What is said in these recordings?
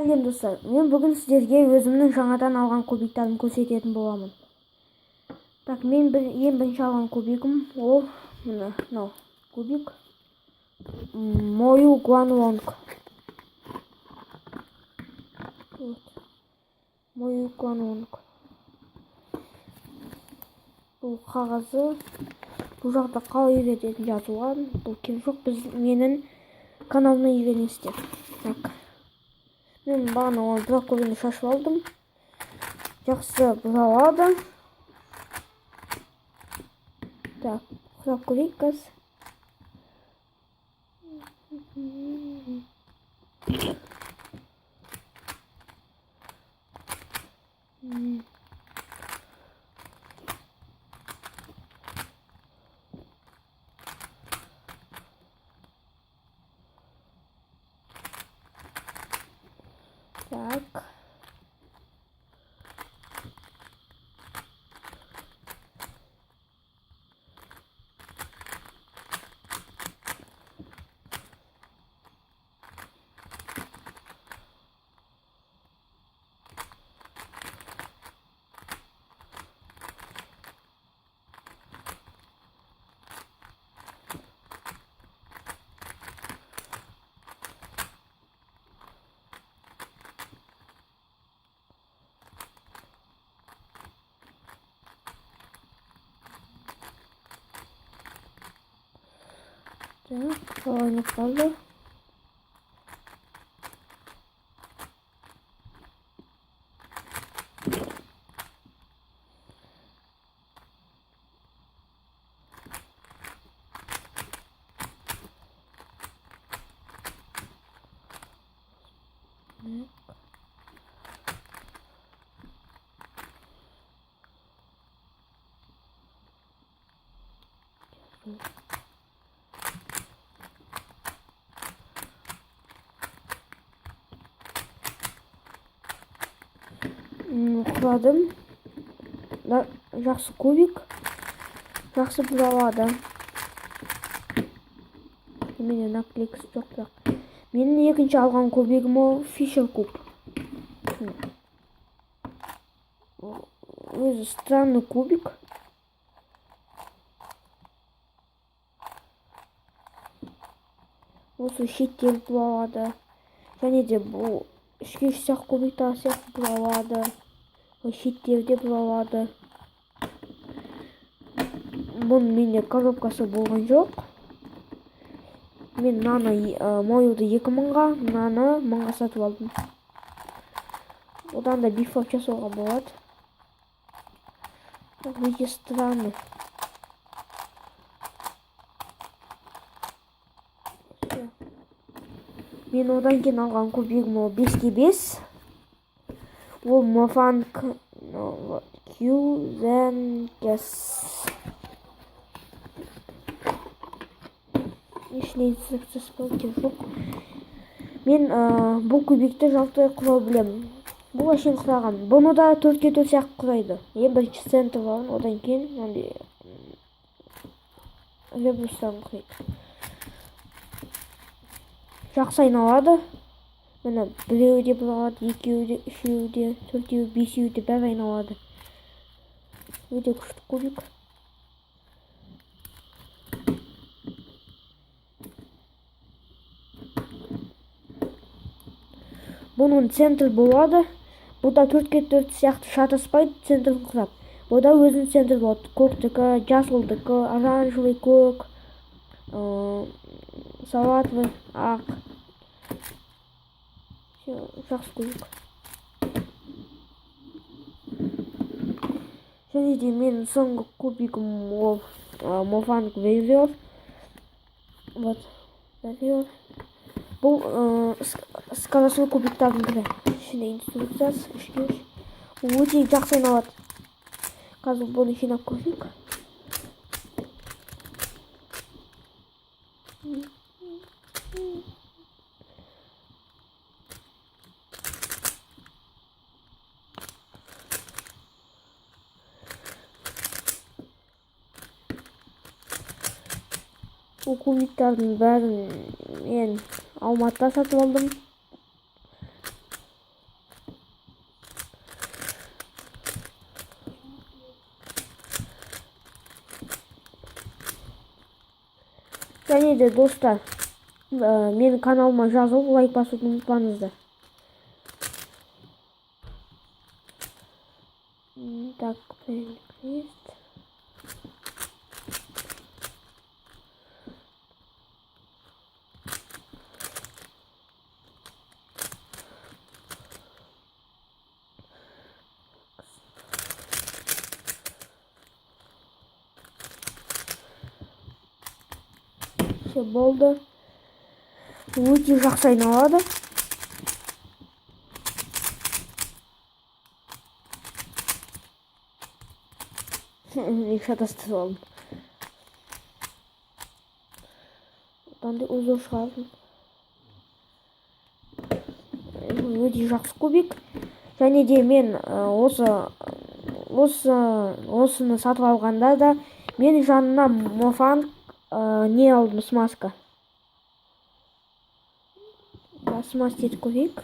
Сәлем достар, мен бүгін сіздерге өзімнің жаңадан алған кубиктарымды көрсететін боламын. Так, мен ең бірінші алған кубигім ол мынау кубик Мою Гуанлонг. Мою Гуанлонг. Бұл қағазы, бұл жақта қалай үйрететін жазылған. Бұл керек жоқ, менің каналымнан үйренесіздер. Так. Мен бағана оны бірақ көбіне шашып алдым. Жақсы бұзалады. Так, құрап көрейік қазір. Так. Так, не kaldı. Құладым. Жақсы кубик. Жақсы бұзалады. Менде наклейкасы жоқ бірақ. Менің екінші алған кубигім ол Fisher куб. Өзі странный кубик. Осы шеттеліп бұзалады. Және де бұл ішке сияқты кубиктар сияқты бұзалады. Шеттерде бұзалады. Бұның менде коробкасы болған жоқ. Мен мынаны моюды 2000-ға, мынаны 1000-ға сатып алдым. Одан да бифап жасауға болады. Өте странный. Мен одан кейін алған кубигім ол 5-ке 5. Ол Мованг Кюзенкес. Ешіне инструкциясы болған жоқ. Мен бұл кубикті жалпы құрау білемін. Бұл әшейін құраған. Бұны да 4-ке 4 сияқты құрайды. Ең бірінші центр болған, одан кейін ребустан құрайды. Жақсы айналады. Міне біреуде бұзалады, екеуде, үшеуде, төртеуде, бесеуде бәрі айналады. Өте күшті кубик. Бұның центр болады. Бұда 4-ке 4 сияқты шатаспайды, центрін құрап. Бұда өзінің центр болады. Көктікі, жасылдікі, оранжевый көк, салатовый ақ. Жақсы кубик. Және де менің соңғы кубигім ол Мованг Вейвер. Вот, Вейвер. Бұл скоростной кубиктардың бірі. Ішінде инструкциясы, ішке. Өте жақсы айналады. Қазір бұны жинап көрейік. Бұл кубиктардың бәрін мен Алматыда сатып алдым. Және де достар, менің каналыма жазылып лайк басуды ұмытпаңыздар. Так, плейлист. Все болды. Өте жақсы айналады. Шатастырып алдым. Одан ұзын шығардым. Өте жақсы кубик. Және де мен осыны сатып алғанда да мен жанына Мофанг не алдым, смазка. Смастить кубик.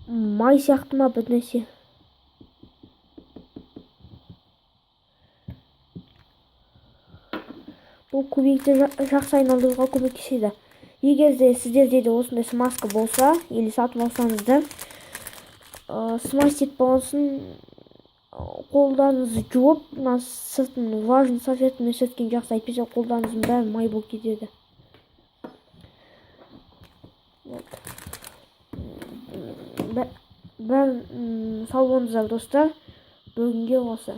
Май сияқты ма бір нәрсе. Бұл кубикті жақсы айналдыруға көмектеседі. Егер де сіздерде де осындай смазка болса, или сатып алсаңыздар, смастить болсын, қолдарыңызды жуып, сыртын влажный салфеткамен сүрткен жақсы, әйтпесе қолдарыңыздың бәрі май болып кетеді. Бәрін сау болыңыздар достар. Бүгінге осы.